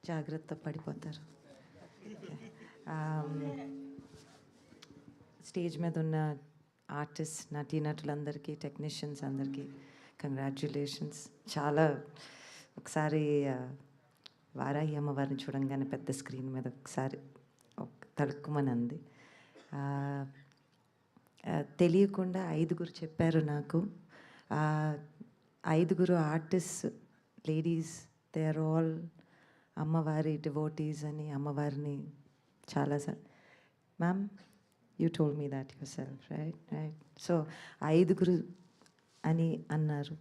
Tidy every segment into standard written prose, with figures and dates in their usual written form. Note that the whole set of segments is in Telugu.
జాగ్రత్త పడిపోతారు. స్టేజ్ మీద ఉన్న ఆర్టిస్ట్ నటీనటులందరికీ, టెక్నీషియన్స్ అందరికీ కంగ్రాచ్యులేషన్స్. చాలా ఒకసారి వారాహి అమ్మవారిని చూడంగానే పెద్ద స్క్రీన్ మీద ఒకసారి తడుక్కుమని అంది. తెలియకుండా 5 చెప్పారు నాకు. 5 artist ladies, they are all అమ్మవారి డివోటీస్ అని అమ్మవారిని చాలా ma'am you told me that yourself, right. So 5 అని అన్నారు.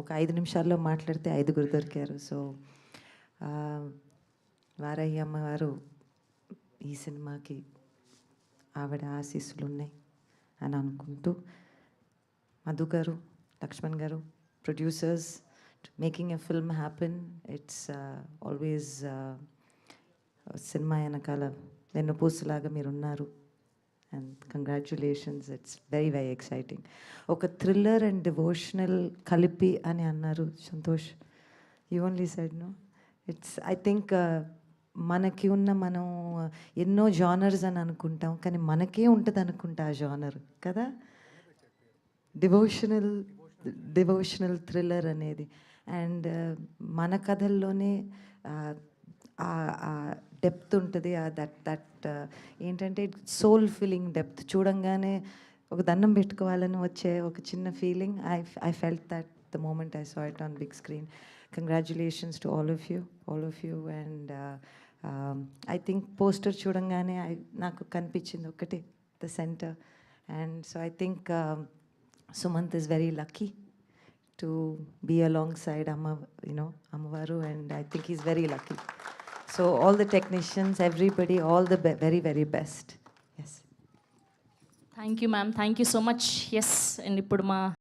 ఒక 5 నిమిషాల్లో మాట్లాడితే 5 దొరికారు. సో వారాహి అమ్మవారు ఈ సినిమాకి ఆవిడ ఆశీస్సులు ఉన్నాయి అని అనుకుంటూ, Madhu garu, Lakshman garu, producers, making a film happen. It's always cinema వెనకాల వెన్నుపూసలాగా మీరున్నారు. And congratulations, it's very very exciting. ఒక థ్రిల్లర్ అండ్ డివోషనల్ కలిపి అని అన్నారు Santosh. You only said no. I think మనకి ఉన్న మనం ఎన్నో జానర్స్ అని అనుకుంటాం, కానీ మనకే ఉంటుంది అనుకుంటా ఆ జానర్ కదా, డివోషనల్ థ్రిల్లర్ అనేది. అండ్ మన కథల్లోనే డెప్త్ ఉంటుంది. దట్ ఏంటంటే సోల్ ఫీలింగ్ డెప్త్. చూడంగానే ఒక దండం పెట్టుకోవాలని వచ్చే ఒక చిన్న feeling. I felt that the moment I saw it on big screen. Congratulations to all of you. And I think poster చూడంగానే నాకు కనిపించింది ఒకటే, the center. And so I think Sumanth is very lucky to be alongside Ammavaru, and I think is very lucky. So all the technicians, everybody, all the very, very best. Yes. Thank you, ma'am. Thank you so much. Yes, and ippudu ma